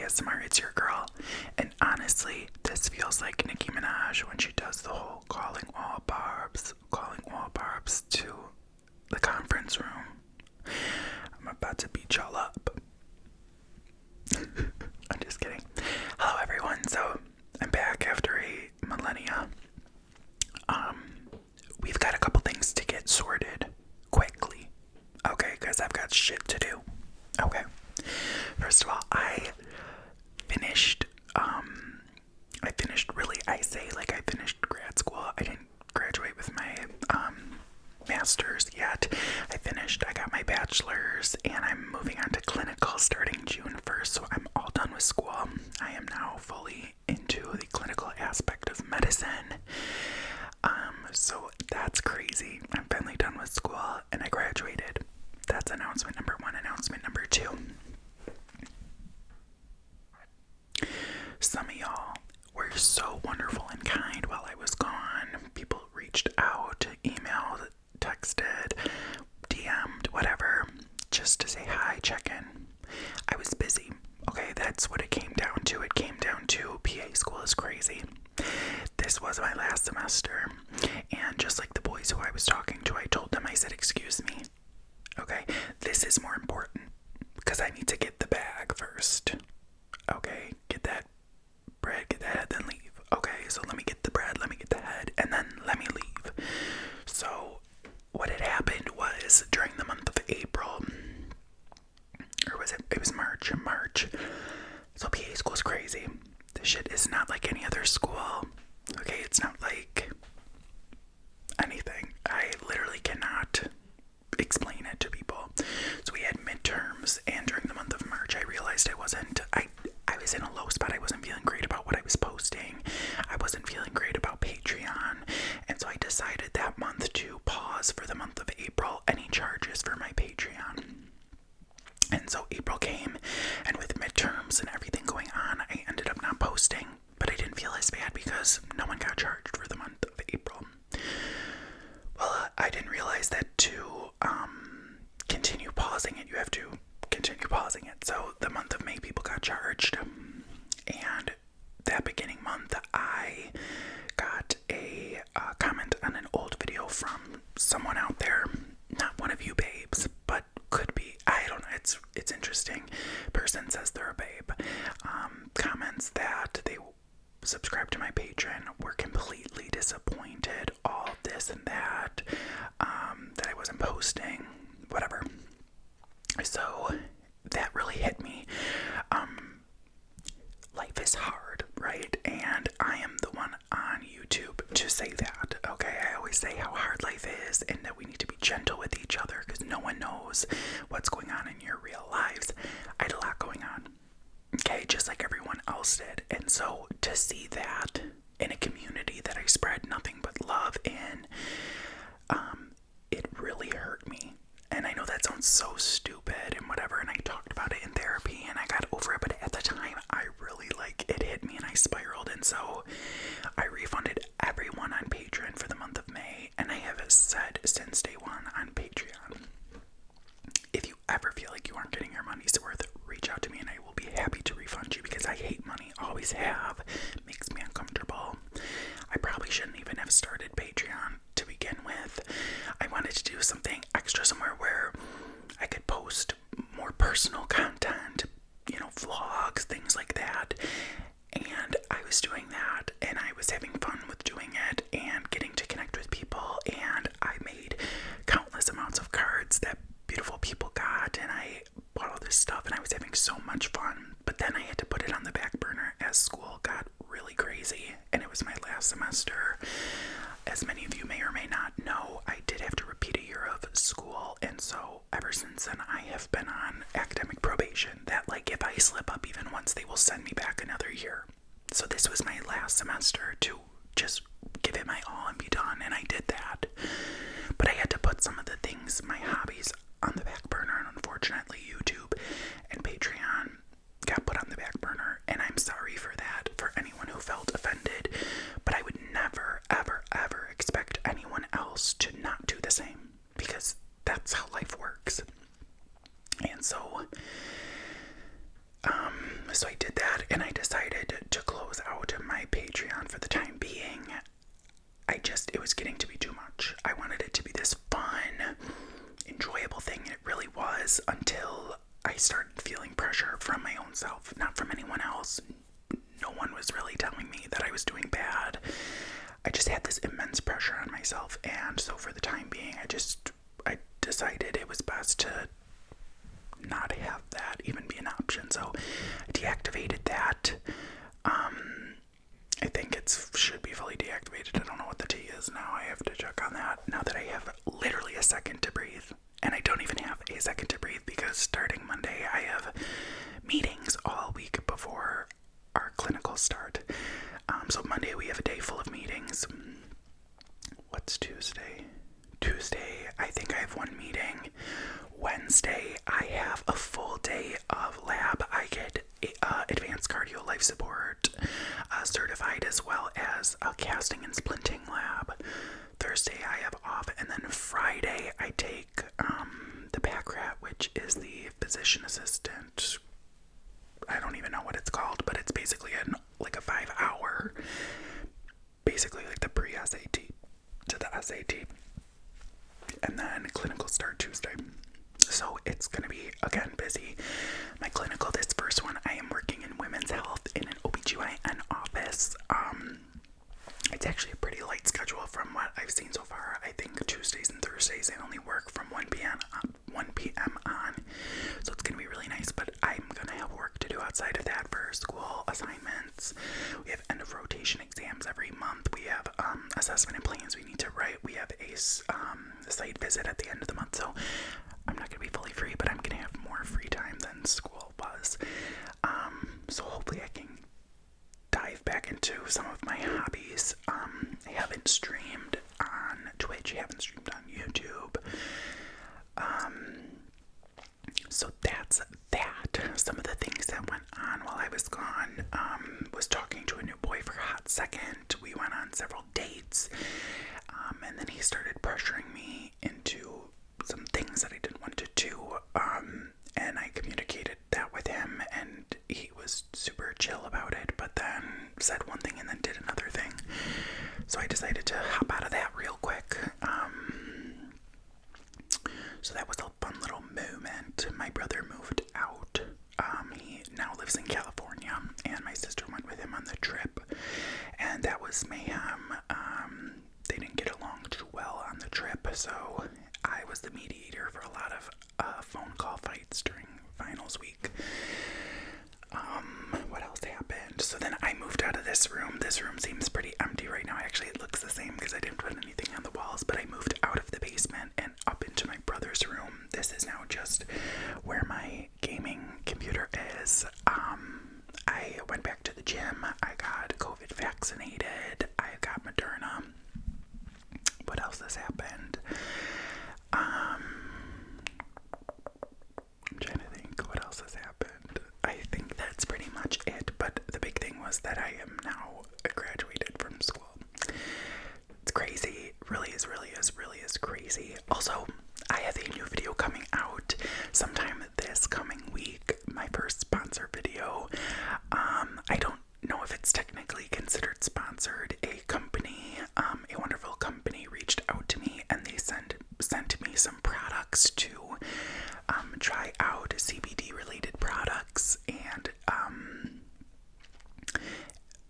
ASMR, it's your girl. And honestly, this feels like Nicki Minaj when she does the whole calling all barbs to the conference room. I'm about to beat y'all up. I'm just kidding. Hello everyone, so I'm back after a millennia. We've got a couple things to get sorted quickly, okay, because I've got shit to do. Okay, first of all, I finished I finished grad school. I didn't graduate with my master's yet. I got my bachelor's, and I'm moving on to clinical starting June 1st, so I'm all done with school. I am now fully into the clinical aspect of medicine. So that's crazy. I'm finally done with school, and I graduated. That's announcement number one. Announcement number two. Some of y'all were so wonderful and kind while I was gone. People reached out, emailed, texted, DM'd, whatever, just to say hi, check in. I was busy. Okay, that's what it came down to. It came down to PA school is crazy. This was my last semester, and just like the boys who I was talking to, I told them, I said, excuse me, okay, this is more important, because I need to get the bag first, okay, get that bread, get the head, then leave, okay, so let me get the bread, let me get the head, and then let me leave. So, what had happened was, during the month of April, or was it was March, so PA school is crazy. This shit is not like any other school. Okay, it's not like anything. I literally cannot explain it to people. So we had midterms, and during the month of March, I realized I was in a low spot. I wasn't feeling great about what I was posting. I wasn't feeling great about Patreon. And so I decided that month to pause for the month of April any charges for my Patreon. And so April came, and with midterms and everything going on, I ended up not posting. But I didn't feel as bad because no one got charged for the month of April. Well, I didn't realize that to continue pausing it, you have to continue pausing it. So the month of May, people got charged. And that beginning month, I got a comment on an old video from someone out there. Not one of you babes, but could be. I don't know. It's interesting. Person says they're a babe. Comments that they subscribe to my Patreon, were completely disappointed, all this and that, that I wasn't posting, whatever. So that really hit me. Life is hard, right? And I am the one on YouTube to say that, okay? I always say how hard life is and that we need to be gentle with each other because no one knows what's going on in your real lives. I had a lot going on. Okay, just like everyone else did. And so to see that in a community that I spread nothing but love in, it really hurt me. And I know that sounds so stupid and whatever, and I talked about it in therapy and I got over it, but at the time I really it hit me and I spiraled. And so I refunded everyone on Patreon for the month of May, and I have said since day one on Patreon, if you ever feel like you aren't getting your money's worth, reach out to me and I will be happy to refund you because I hate money, always have, makes me uncomfortable. I probably shouldn't even have started Patreon to begin with. I wanted to do something extra somewhere where I could post more personal content, vlogs, things like that. And I was doing that, and I was having fun with doing it and getting to connect with people, and I made countless amounts of cards that beautiful people got, and I bought all this stuff, and I was having so much fun. But then I had to put it on the back burner as school got really crazy, and it was my last semester. As many of you may or may not know, I did have to repeat a year of school, and so ever since then I have been on academic probation, that if I slip up even once, they will send me back another year. So this was my last semester to just give it my all and be done, and I did that. But I had to put some of the things, my hobbies, on the back burner, and unfortunately YouTube and Patreon got put on the back burner, and I'm sorry for that, for anyone who felt offended, but I would never, ever, ever expect anyone else to not do the same, because that's how life works. And so So I did that, and I decided to close out my Patreon for the time being. It was getting to be too much. I wanted it to be this fun, enjoyable thing, and it really was, until I started feeling pressure from my own self, not from anyone else. No one was really telling me that I was doing bad. I just had this immense pressure on myself, and so for the time being, I decided it was best to not have that even be an option. So I deactivated that. I think it should be fully deactivated. I don't know what the T is now. I have to check on that now that I have literally a second to breathe. And I don't even have a second to breathe because starting Monday I have meetings all week before our clinical start. So Monday we have a day full of meetings. What's Tuesday? Tuesday, I think I have one meeting. Wednesday, I have a full day of lab. I get advanced cardio life support certified, as well as a casting and splinting lab. Thursday, I have off, and then Friday, I take the Backkkkk, which is the physician assistant. I don't even know what it's called, but it's basically like a 5-hour, basically like the pre-SAT to the SAT, and then clinical start Tuesday. So it's going to be, again, busy. My clinical, this first one, I am working in women's health in an OBGYN office. It's actually a pretty light schedule from what I've seen so far. I think Tuesdays and Thursdays I only work from 1 p.m. on. So it's going to be really nice, but I'm going to have work to do outside of that for school assignments. We have end of rotation exams every month. We have assessment and plans we need to write. We have a site visit at the end of the month. So I'm not going to be fully free, but I'm going to have more free time than school was. So hopefully I can dive back into some of my hobbies. I haven't streamed on Twitch, I haven't streamed on YouTube. So that's that. Some of the things that went on while I was gone, was talking to a new boy for a hot second. We went on several dates, and then he started pressuring me into some things that I didn't want to do, and I communicated that with him, and he was super chill about it, but then said one thing and then did another thing. So I decided to hop out of that real quick. So that was a fun little moment. My brother moved out. He now lives in California, and my sister went with him on the trip, and that was mayhem. They didn't get along too well on the trip, so I was the mediator for a lot of phone call fights during finals week. What else happened? So then I moved out of this room. This room seems pretty empty right now. Actually, it looks the same because I didn't put anything on the walls, but I moved out of the basement and up into my brother's room. This is now just where my gaming computer is. I went back to the gym. I got COVID vaccinated. I got Moderna. What else has happened? I'm trying to think what else has happened. I think that's pretty much it, but the big thing was that I am now graduated from school. It's crazy. Really is crazy. Also, I have a new video coming out sometime this coming week. My first sponsor video. I don't know if it's technically considered sponsored. A company, a wonderful company reached out to me, and they sent me some products to try out, CBD related products, and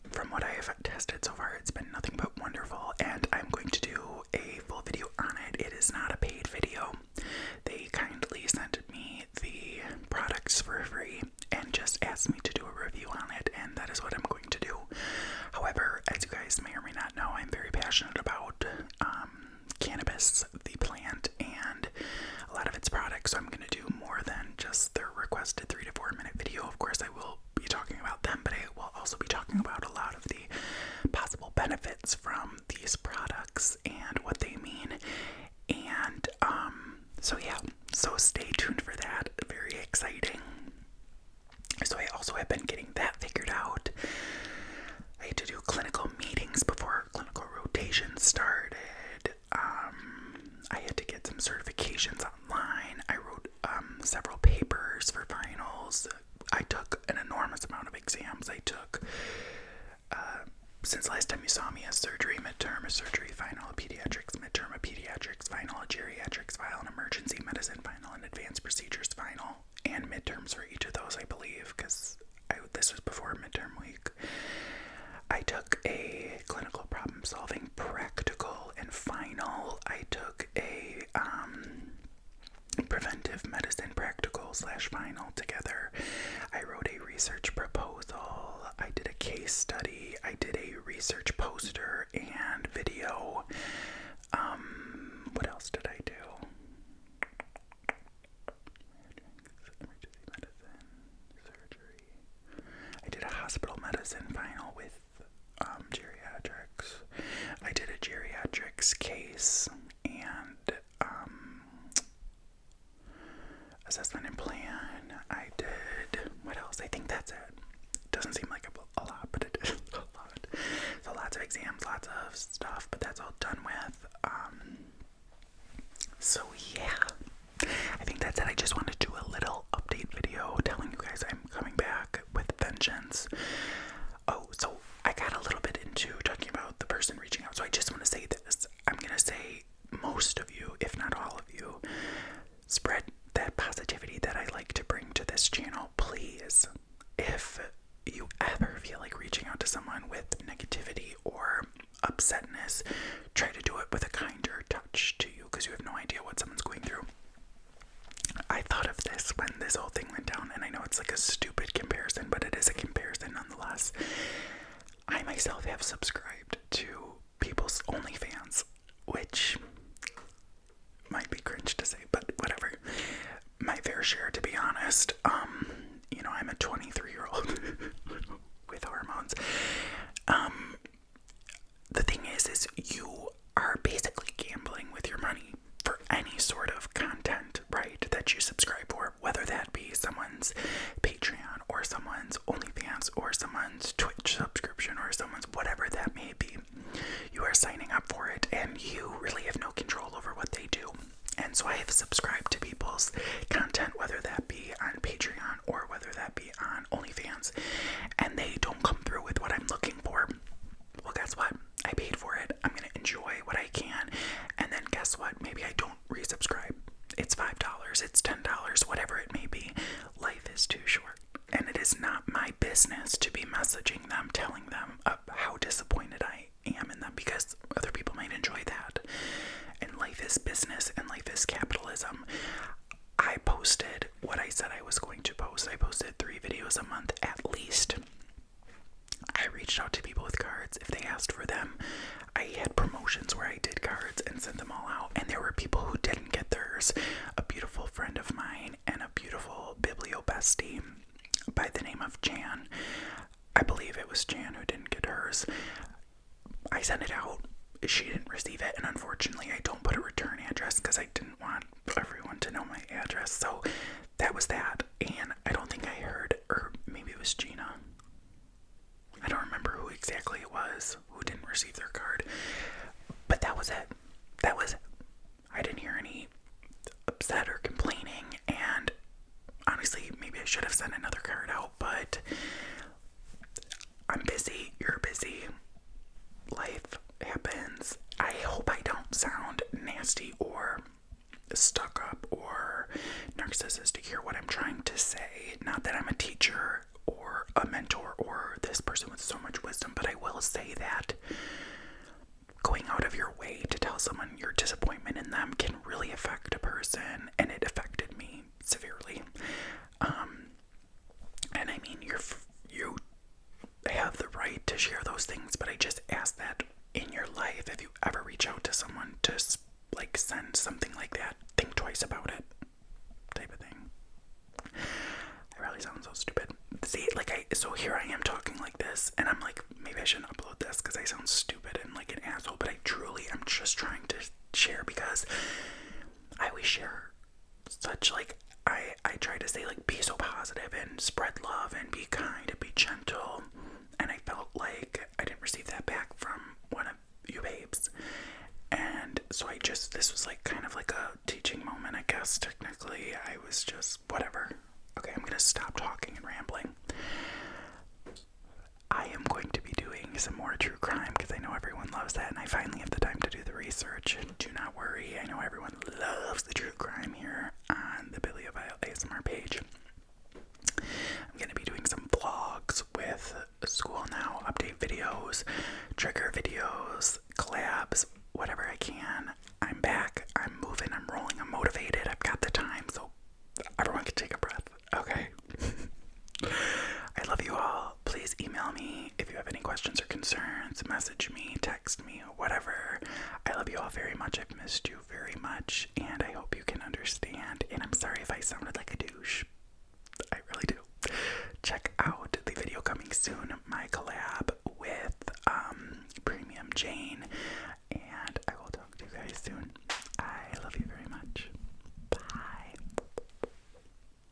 from what I have tested so far, it's been nothing but wonderful, and I'm going to do a full video on it. It is not a paid video. They kindly sent me the products for free and just asked me to do a review on it, and that is what I'm going to do. However, as you guys may or may not know, I'm very passionate about cannabis, the plant, and a lot of its products, so I'm going to do more than just their requested 3 to 4 minute video. Of course, I will be talking about them, but I will also be talking about a lot of the possible benefits from these products and what they mean. And so yeah, so stay tuned for that. Very exciting. So I also have been getting that figured out. I had to do clinical meetings before clinical rotation started. I had to get some certifications online. I wrote several papers for finals. I took an enormous amount of exams. I took, since last time you saw me, a surgery midterm, a surgery final, a pediatrics midterm, a pediatrics final, a geriatrics final, an emergency medicine final, an advanced procedures final, and midterms for each of those, I believe, because this was before midterm week. I took a clinical problem solving practical and final. I took a preventive medicine practical / final together. I wrote a research proposal. I did a case study. I did a research poster and video. What else did I do? Emergency medicine, surgery. I did a hospital medicine final with geriatrics. I did a geriatrics case and assessment and plan. I did, what else? I think that's it. Doesn't seem like a lot, but it is a lot. So lots of exams, lots of stuff, but that's all done with. So yeah, I think that's it. I just wanted to do a little update video telling you guys I'm coming back with vengeance. Oh, so I got a little bit into talking about the person reaching out. So I just want to say this. I'm going to say most of you, if not all of you, spread that positivity that I like to bring to this channel. Please, if you ever feel like reaching out to someone with negativity or upsetness, try to do it with a kinder touch to you, because you have no idea what someone's going through. I thought of this when this whole thing went down, and I know it's like a stupid comparison, but it is a comparison nonetheless. I myself have subscribed to people's OnlyFans, which might be cringe to say, but whatever. My fair share, to be honest. I'm a 23-year-old with hormones. The thing is you are basically gambling with your money for any sort of content, right, that you subscribe for, whether that be someone's Patreon or someone's OnlyFans or someone's Twitch subscription or someone's whatever that may be. You are signing up for it, and you really have no control over what they do. And so I have subscribed to people's content, whether that be on Patreon or whether that be on OnlyFans, and they don't come through with what I'm looking for. Well, guess what? I paid for it. I'm going to enjoy what I can. And then guess what? Maybe I don't resubscribe. It's $5, it's $10, whatever it may be. Life is too short. And it is not my business to be messaging them, telling them how disappointed I am in them, because other people might enjoy that. And life is business and life is capitalism. I posted what I said I was going to post. I posted 3 videos a month at least. I reached out to people with cards if they asked for them. I had promotions where I did cards and sent them all out, and there were people who didn't get theirs. A beautiful friend of mine and a beautiful biblio bestie by the name of Jan. I believe it was Jan who didn't get hers. I sent it out. She didn't receive it, and unfortunately I don't put a return address because I didn't want everyone to know my address. So that was that, and I don't think I heard, or maybe it was Gina. I don't remember who exactly it was who didn't receive their card, but that was it. That was it. I didn't hear any upset or complaining, and honestly, maybe I should have sent another card out, but I'm busy, you're busy, life happens. I hope I don't sound nasty or stuck up or narcissistic here. What I'm trying to say, not that I'm a teacher or a mentor or this person with so much wisdom, but I will say that going out of your way to tell someone your disappointment in them can really affect a person, and it affected me severely. And I mean, you have the right to share those things, but I just ask that in your life, if you ever reach out to someone to like send something like that, think twice about it, type of thing. I really sound so stupid. See, so here I am talking like this, and I'm like, maybe I shouldn't upload this because I sound stupid and like an asshole, but I truly am just trying to share, because I always share such, like, I try to say, like, be so positive and spread love and be kind and be gentle, and I felt like I didn't receive that back from one of you babes, and so this was like kind of like a teaching moment, I guess. Technically I was just whatever. Okay, I'm gonna to stop talking and rambling. I am going to be doing some more true crime because I know everyone loves that, and I finally have the time to do the research. Do not worry, I know everyone loves the true crime here on the Bibliophile ASMR page. I'm going to be doing some vlogs with school now, update videos, trigger videos, collabs, whatever I can. I'm back, I'm moving, I'm rolling, I'm motivated, I've got the time, so everyone can take a breath, okay? I love you all. Please email me if you have any questions or concerns, message me, text me, or whatever. I love you all very much. I've missed you very much, and I hope you can understand, and I'm sorry if I sounded like a douche. I really do. Check out the video coming soon, my collab with Premium Jane.